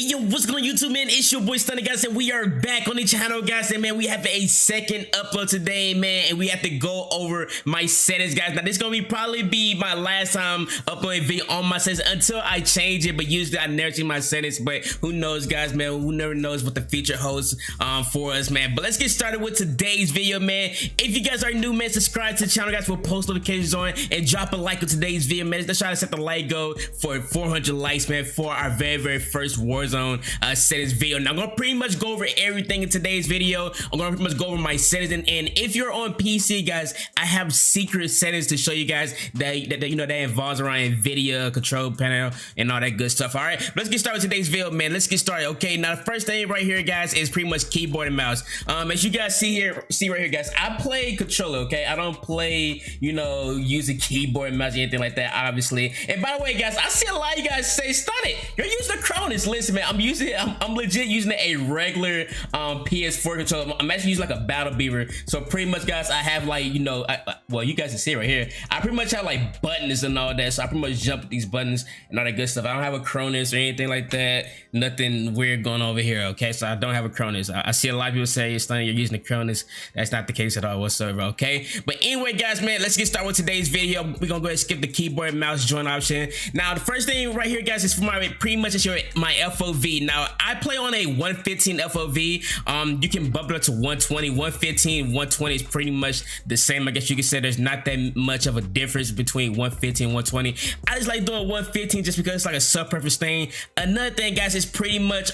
Yo, what's going on YouTube, man? It's your boy Stonted, guys, and we are back on the channel, guys. And man, we have a second upload today, man, and we have to go over my settings, guys. Now this is gonna probably be my last time uploading video on my settings until I change it, but usually I never change my settings. But who knows, guys, man, who never knows what the future holds for us, man. But let's get started with today's video, man. If you guys are new, man, subscribe to the channel, guys, with post notifications on, and drop a like on today's video, man. Let's try to set the like goal for 400 likes, man, for our very first Warzone settings video. Now I'm gonna pretty much go over everything in today's video. I'm gonna pretty much go over my settings, and if you're on PC, guys, I have secret settings to show you guys that you know that involves around Nvidia control panel and all that good stuff. All right, let's get started with today's video, man. Let's get started. Okay, now the first thing right here, guys, is pretty much keyboard and mouse. As you guys see right here, guys, I play controller. Okay, I don't play, you know, using keyboard and mouse or anything like that, obviously. And by the way, guys, I see a lot of you guys say, "Stunted, you're using the Cronus." Listen, man, I'm legit using a regular PS4 controller. I'm actually using like a Battle Beaver. So pretty much, guys, I have like, you know, well, you guys can see right here, I pretty much have like buttons and all that. So I pretty much jump with these buttons and all that good stuff. I don't have a Cronus or anything like that. Nothing weird going over here. Okay, so I don't have a Cronus. I see a lot of people say, "Stunted, you're using the Cronus." That's not the case at all whatsoever. Okay, but anyway, guys, man, let's get started with today's video. We're gonna go ahead and skip the keyboard and mouse join option. Now the first thing right here, guys, is for my pretty much is my FOV. Now I play on a 115 FOV. You can bump it up to 120, 115, 120 is pretty much the same. I guess you could say there's not that much of a difference between 115 and 120. I just like doing 115 just because it's like a sub-preference thing. Another thing, guys, is pretty much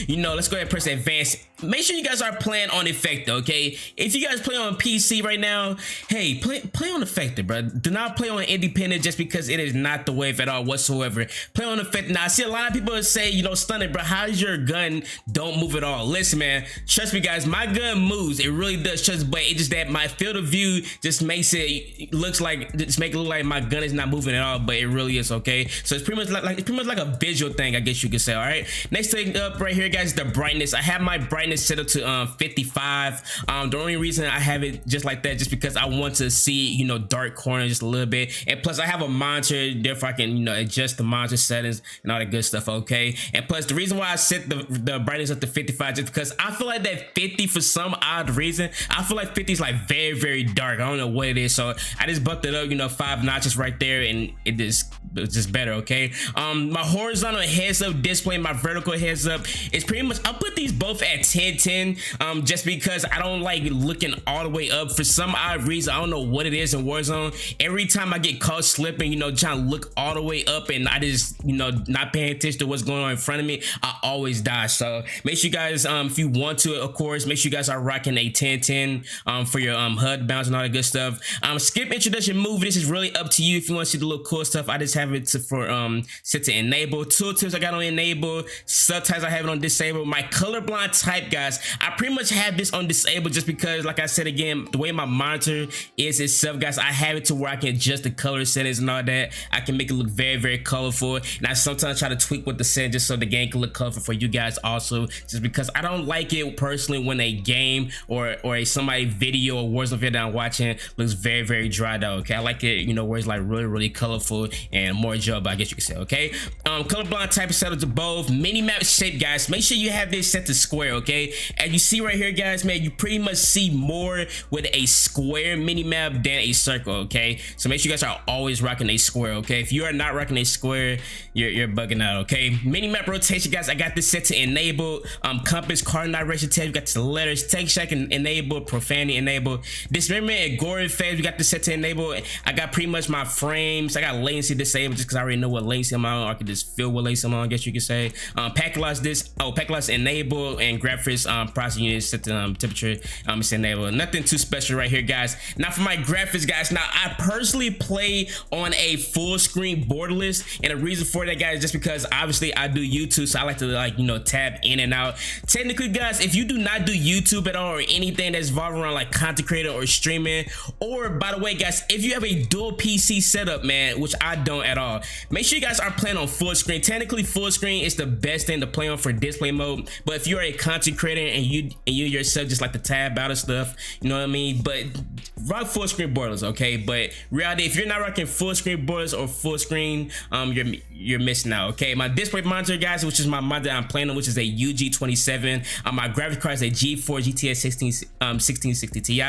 you know, let's go ahead and press advanced. Make sure you guys are playing on Effector, okay? If you guys play on PC right now, hey, play on Effector, bro. Do not play on independent just because it is not the wave at all whatsoever. Play on Effector. Now I see a lot of people say, you know, "Stunted, bro, how does your gun don't move at all?" Listen, man, trust me, guys, my gun moves. It really does, trust, but it's just that my field of view just makes it looks like, just make it look like my gun is not moving at all, but it really is. Okay, so it's pretty much like a visual thing, I guess you could say. All right, next thing up right here, guys, is the brightness. I have my brightness set up to 55. The only reason I have it just like that just because I want to see, you know, dark corner just a little bit, and plus I have a monitor, therefore I can, you know, adjust the monitor settings and all that good stuff. Okay, and plus the reason why I set the brightness up to 55 just because I feel like that 50, for some odd reason, I feel like 50 is like very dark. I don't know what it is, so I just bumped it up, you know, 5 notches right there, and it's just better. Okay, my horizontal heads up display, my vertical heads up is pretty much, I'll put these both at 1010 just because I don't like looking all the way up for some odd reason. I don't know what it is in Warzone. Every time I get caught slipping, you know, trying to look all the way up, and I just, you know, not paying attention to what's going on in front of me, I always die. So make sure you guys, if you want to, of course, make sure you guys are rocking a 1010 for your HUD bounce and all that good stuff. Skip introduction move. This is really up to you if you want to see the little cool stuff. I just have it for set to enable. Tooltips I got on enable. Subtitles I have it on disable. My colorblind type, guys, I pretty much have this on disable just because, like I said again, the way my monitor is itself, guys, I have it to where I can adjust the color settings and all that. I can make it look very colorful, and I sometimes try to tweak with the setting just so the game can look colorful for you guys also, just because I don't like it personally when a game or somebody video or Warzone video that I'm watching looks very dry though. Okay, I like it, you know, where it's like really colorful and more job, I guess you could say. Okay, colorblind type is set up to both. Mini-map shape, guys, make sure you have this set to square. Okay, as you see right here, guys, man, you pretty much see more with a square mini-map than a circle. Okay, so make sure you guys are always rocking a square. Okay, if you are not rocking a square, you're bugging out. Okay, mini-map rotation, guys, I got this set to enable. Compass cardinal direction test, we got the letters, text check and enable, profanity enable, dismemberment and gore phase, we got this set to enable. I got pretty much my frames, I got latency disabled just because I already know what latency I'm on, or I can just feel what latency I'm on, I guess you could say. Packet loss packet loss enable, and graphics processing unit set to temperature it's enabled. Nothing too special right here, guys. Now for my graphics, guys, now I personally play on a full screen borderless, and the reason for that, guys, just because obviously I do YouTube, so I like to, like, you know, tab in and out. Technically, guys, if you do not do YouTube at all or anything that's involved around like content creator or streaming, or by the way, guys, if you have a dual PC setup, man, which I don't at all. Make sure you guys are playing on full screen. Technically, full screen is the best thing to play on for display mode, but if you're a content creator and you yourself just like to tab out of stuff, you know what I mean, but rock full screen borders, okay? But reality, if you're not rocking full screen borders or full screen, you're missing out, okay? My display monitor, guys, which is my monitor I'm playing on, which is a UG27. My graphics card is a G4 GTX 1660 Ti.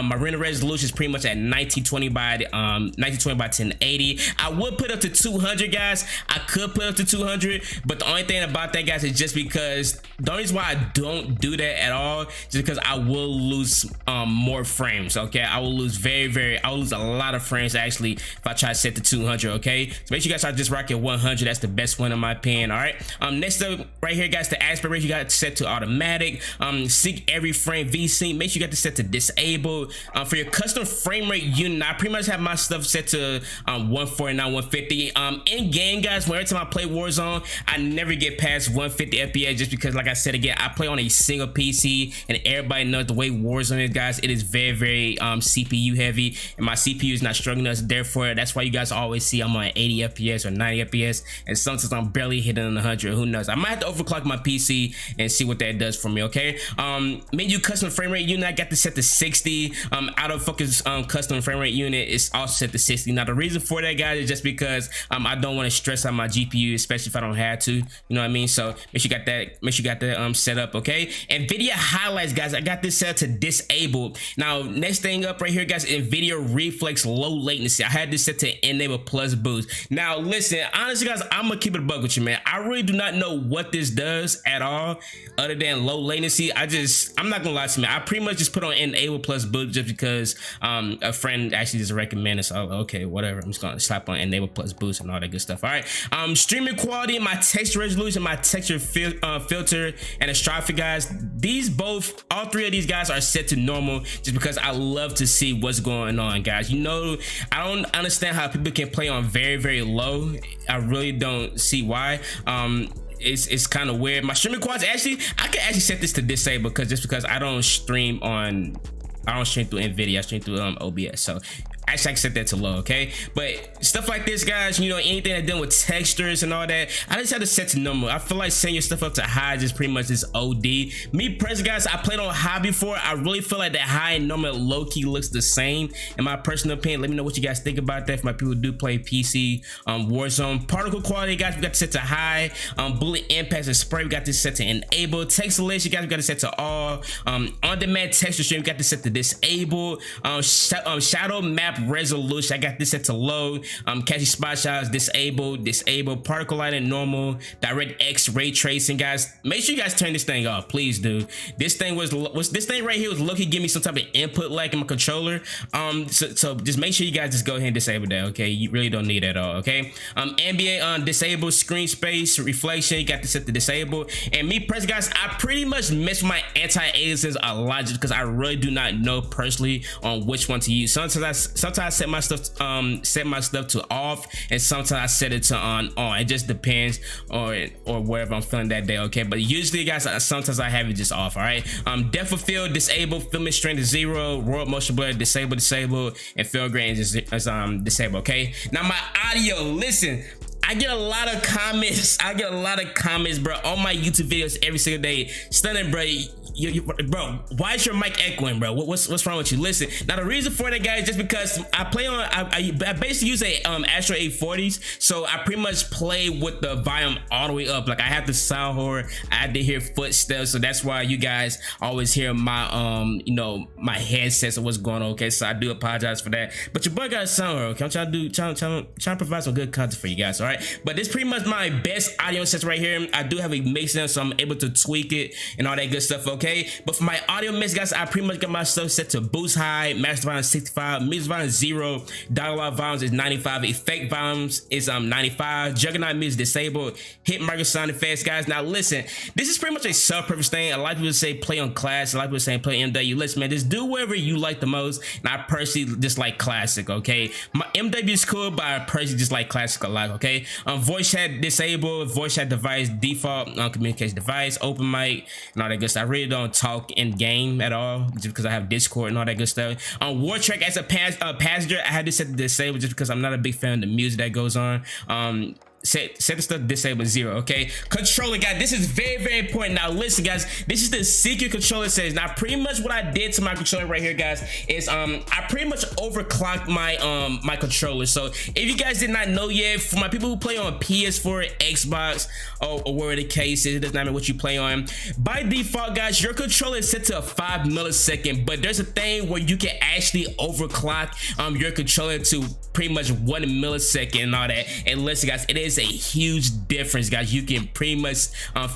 My render resolution is pretty much at 1920 by 1080. I would put up to 200, guys. I could put up to 200, but the only thing about that, guys, is just because the only reason why I don't do that at all, just because I will lose more frames, okay? I will lose I will lose a lot of frames actually if I try to set to 200, okay? So make sure you guys are just rocking 100. That's the best one in my opinion. All right. Next up right here, guys, the aspect ratio you got set to automatic. Sync every frame VSync. Make sure you got to set to disabled. For your custom frame rate unit, I pretty much have my stuff set to 149, 150. In game, guys, every time I play Warzone, I never get past 150 FPS just because, like I said again, I play on a single PC, and everybody knows the way Warzone is, guys. It is very CPU heavy, and my CPU is not strong enough. Therefore, that's why you guys always see I'm on 80 FPS or 90 FPS, and sometimes I'm barely hitting 100. Who knows? I might have to overclock my PC and see what that does for me, okay? Menu custom frame rate unit, I got this set to 60. Out of focus custom frame rate unit is also set to 60. Now the reason for that, guys, is just because I don't want to stress out my GPU, especially if I don't have to, you know what I mean? So make sure you got that set up, okay? Nvidia highlights, guys, I got this set to disabled. Now next thing up right here, guys, Nvidia Reflex low latency. I had this set to enable plus boost. Now listen, honestly, guys, I'm gonna keep it a bug with you, man. I really do not know what this does at all other than low latency. I'm not gonna lie to me, I pretty much just put on enable plus boost just because a friend actually just recommended, so okay, whatever, I'm just gonna slap on enable plus boost and all that good stuff. All right, streaming quality, my texture resolution, my texture filter, and astrography, guys, all three of these guys are set to normal just because I love to see what's going on, guys. You know, I don't understand how people can play on very low. I really don't see why. It's kind of weird. My streaming quality, actually, I can actually set this to disable because I don't stream through Nvidia. I stream through OBS, so actually I can set that to low, okay? But stuff like this, guys, you know, anything that dealing with textures and all that, I just have to set to normal. I feel like setting your stuff up to high just pretty much is OD. Me personally, guys, I played on high before. I really feel like that high and normal low-key looks the same in my personal opinion. Let me know what you guys think about that. For my people who do play PC, Warzone. Particle quality, guys, we got to set to high. Bullet impacts and spray, we got this set to enable. Text selection, guys, we got to set to all. On-demand texture stream, we got this set to disable. Shadow map resolution, I got this set to low. Catchy spot shots disabled. Particle lighting normal. DirectX ray tracing, guys, make sure you guys turn this thing off, please do. This thing right here was lucky give me some type of input lag in my controller. So just make sure you guys just go ahead and disable that, okay? You really don't need that at all, okay? Ambient disable, screen space reflection, you got this set to disable. And me personally, guys, I pretty much mess with my anti-aliasing a lot just because I really do not know personally on which one to use. Sometimes I set my stuff to off, and sometimes I set it to on. It just depends or wherever I'm feeling that day, okay? But usually, guys, sometimes I have it just off. All right. Depth of field disabled, filming strength is 0, raw motion blur disabled, and field grain is disabled. Okay. Now my audio, listen. I get a lot of comments. Bro, on my YouTube videos every single day. Stunning, bro. Bro, why is your mic echoing, bro? What's wrong with you? Listen, now the reason for that, guys, just because I play on, I basically use a Astro 840s, so I pretty much play with the volume all the way up. Like I have the sound horror, I have to hear footsteps, so that's why you guys always hear my you know, my headsets and what's going on. Okay, so I do apologize for that. But your boy got a sound horror. Okay, I'm trying to provide some good content for you guys. All right, but this is pretty much my best audio sets right here. I do have a mixer, so I'm able to tweak it and all that good stuff. Okay. But for my audio mix, guys, I pretty much got my stuff set to boost high, master volume 65, mix volume 0, dialogue volumes is 95, effect volumes is 95, juggernaut mix disabled, hit marker sound effects, guys. Now listen, this is pretty much a self-purpose thing. A lot of people say play on class, a lot of people say play MW. Listen, man, just do whatever you like the most. And I personally just like classic, okay? My MW is cool, but I personally just like classic a lot, okay? Voice chat disabled, voice chat device default, communication device, open mic, and all that good stuff. I really don't talk in game at all, just because I have Discord and all that good stuff. War track as a passenger, I had this set to disable just because I'm not a big fan of the music that goes on. Set the stuff disable 0. Okay, controller, guys, this is very important. Now listen, guys, this is the secret controller settings. Now pretty much what I did to my controller right here, guys, is I pretty much overclocked my my controller. So if you guys did not know yet, for my people who play on PS4, Xbox, or whatever the case is, it doesn't matter what you play on, by default, guys, your controller is set to a 5 millisecond, but there's a thing where you can actually overclock your controller to pretty much 1 millisecond and all that. And listen, guys, it is a huge difference, guys. You can pretty much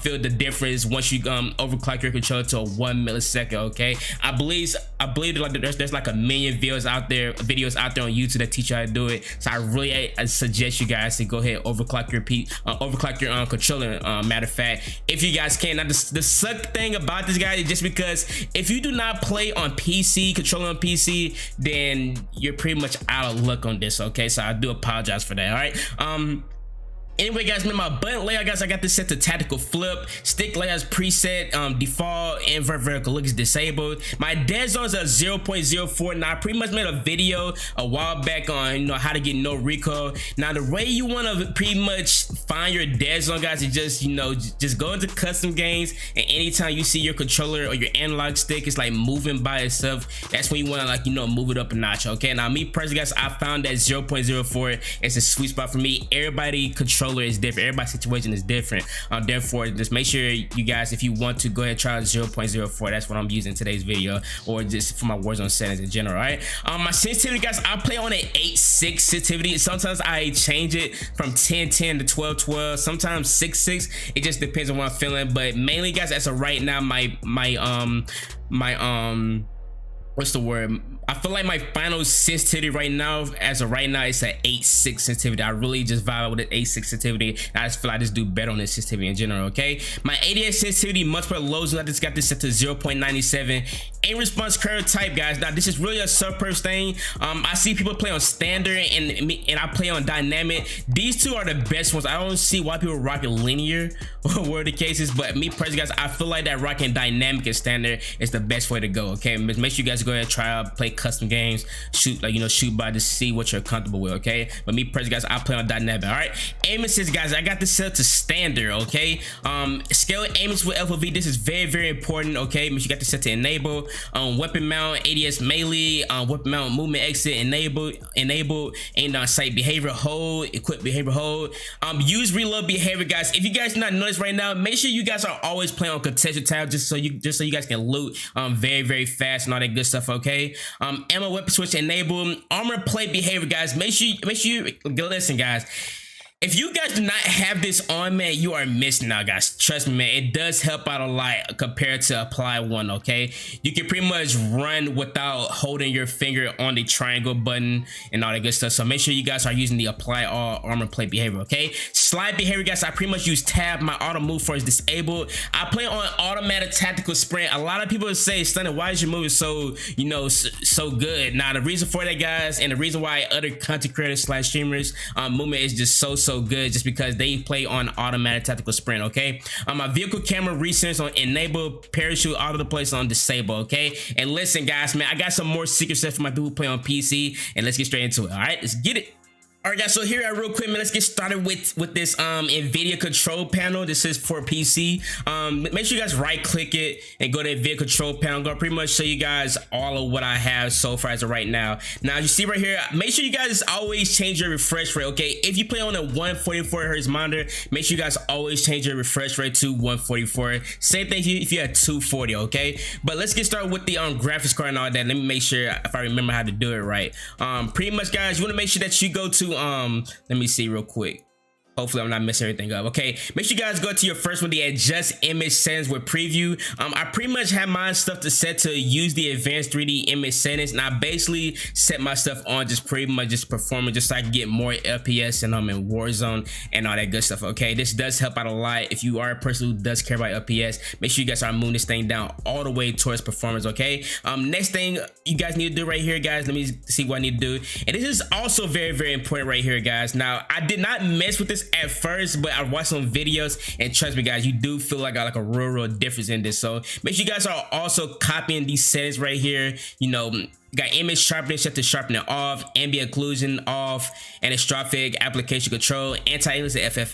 feel the difference once you overclock your controller to a 1 millisecond. Okay, I believe like there's like a million videos out there on YouTube that teach you how to do it. So I really suggest you guys to go ahead and overclock your controller. Matter of fact, if you guys can. Now the suck thing about this, guys, is just because if you do not play on PC, controller on PC, then you're pretty much out of luck on this. Okay, so I do apologize for that. All right. Anyway, guys, my button layout, guys, I got this set to tactical flip. Stick layouts preset, default, invert vertical look is disabled. My dead zone is a 0.04. Now I pretty much made a video a while back on how to get no recoil. Now the way you want to pretty much find your dead zone, guys, is just go into custom games, and anytime you see your controller or your analog stick is like moving by itself, that's when you want to move it up a notch. Okay, now me personally, guys, I found that 0.04 is a sweet spot for me. Everybody controller is different, everybody's situation is different, therefore just make sure you guys, if you want to, go ahead and try 0.04. that's what I'm using today's video, or just for my Warzone settings in general. All right, my sensitivity, guys, I play on an 8.6 sensitivity. Sometimes I change it from 10.10 to 12.12, sometimes 6.6. it just depends on what I'm feeling, but mainly, guys, as of right now, my what's the word, I feel like my final sensitivity right now, as of right now, it's an 8.6 sensitivity. I really just vibe with an 8.6 sensitivity, and I just feel like I just do better on this sensitivity in general. Okay, my ADS sensitivity multiple low zone, I just got this set to 0.97. Aim response curve type, guys, now this is really a sub-purpose thing. I see people play on standard and I play on dynamic. These two are the best ones. I don't see why people rock linear or whatever the case is, but me personally, guys, I feel like that rocking dynamic and standard is the best way to go. Okay, make sure you guys go ahead and try out, play custom games, shoot shoot by to see what you're comfortable with. Okay, but me personally, guys, I play on dynamic. All right, aim assist, guys, I got this set to standard. Okay, scale aim assist with FOV, this is very important. Okay, make sure you got this set to enable. Weapon mount, ADS melee, weapon mount movement exit enabled, and sight behavior hold, equip behavior hold. Use reload behavior, guys. If you guys not notice right now, make sure you guys are always playing on contested tab, just so you guys can loot very fast and all that good stuff. Okay, ammo weapon switch enable, armor plate behavior, guys. Make sure you listen, guys. If you guys do not have this on, man, you are missing out, guys. Trust me, man, it does help out a lot compared to apply one. Okay, you can pretty much run without holding your finger on the triangle button and all that good stuff. So make sure you guys are using the apply all armor plate behavior. Okay, slide behavior, guys, I pretty much use tab. My auto move for is disabled. I play on automatic tactical sprint. A lot of people say, Stunted, why is your move so so good? Now the reason for that, guys, and the reason why other content creators / streamers movement is just so good, just because they play on automatic tactical sprint. Okay, my vehicle camera recents on enable, parachute all over the place on disable. Okay, and listen, guys, man, I got some more secret stuff for my people who play on PC, and let's get straight into it. All right, let's get it. All right, guys, so here real quick, man, let's get started with this Nvidia control panel. This is for PC. Make sure you guys right click it and go to the Nvidia control panel. I'm gonna pretty much show you guys all of what I have so far as of right now. Now you see right here, make sure you guys always change your refresh rate. Okay, if you play on a 144 hertz monitor, make sure you guys always change your refresh rate to 144. Same thing if you have 240. Okay, but let's get started with the graphics card and all that. Let me make sure if I remember how to do it right. Pretty much, guys, you want to make sure that you go to let me see real quick. Hopefully I'm not messing everything up. Okay, make sure you guys go to your first one, the adjust image settings with preview. I pretty much have my stuff to set to use the advanced 3D image settings, and I basically set my stuff on just pretty much just performing, just so I can get more FPS and I'm in Warzone and all that good stuff. Okay, this does help out a lot if you are a person who does care about FPS. Make sure you guys are moving this thing down all the way towards performance. Okay, next thing you guys need to do right here, guys, let me see what I need to do, and this is also very important right here, guys. Now I did not mess with this this at first, but I watched some videos and trust me guys, you do feel like a real difference in this. So make sure you guys are also copying these settings right here. You know, got image sharpening set to sharpening off, ambient occlusion off, anastrophic application control, anti-aliasing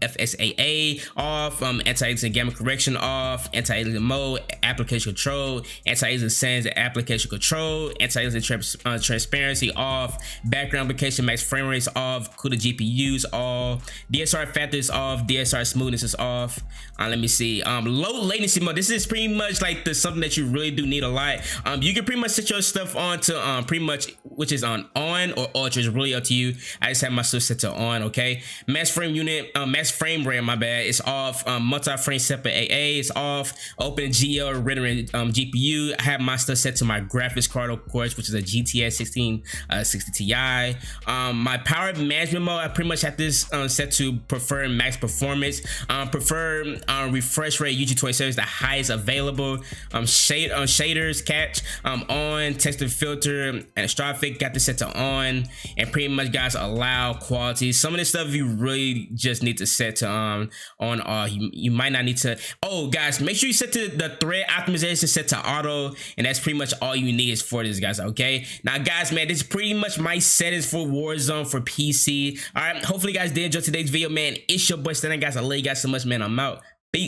FSAA off, anti-aliasing gamma correction off, anti-aliasing mode application control, anti-aliasing sans application control, anti-aliasing transparency off, background application max frame rates off, CUDA GPUs off, DSR factors off, DSR smoothness is off. Let me see. Low latency mode. This is pretty much like something that you really do need a lot. You can pretty much set your stuff on to pretty much which is on or ultra, is really up to you. I just have my stuff set to on. Okay, max frame unit, max frame rate, my bad, it's off. Multi-frame separate AA is off. Open GL rendering GPU. I have my stuff set to my graphics card, of course, which is a GTX 1660 Ti. My power management mode, I pretty much have this set to prefer max performance. Prefer refresh rate UG27 is the highest available. Shaders catch on, texture filter and strophic got this set to on, and pretty much guys allow quality. Some of this stuff you really just need to set to on. You might not need to. Oh guys, make sure you set to the thread optimization set to auto, and that's pretty much all you need is for this, guys. Okay, now guys, man, this is pretty much my settings for Warzone for PC. All right, hopefully you guys did enjoy today's video, man. It's your boy Stonted, guys. I love you guys so much, man. I'm out. Peace.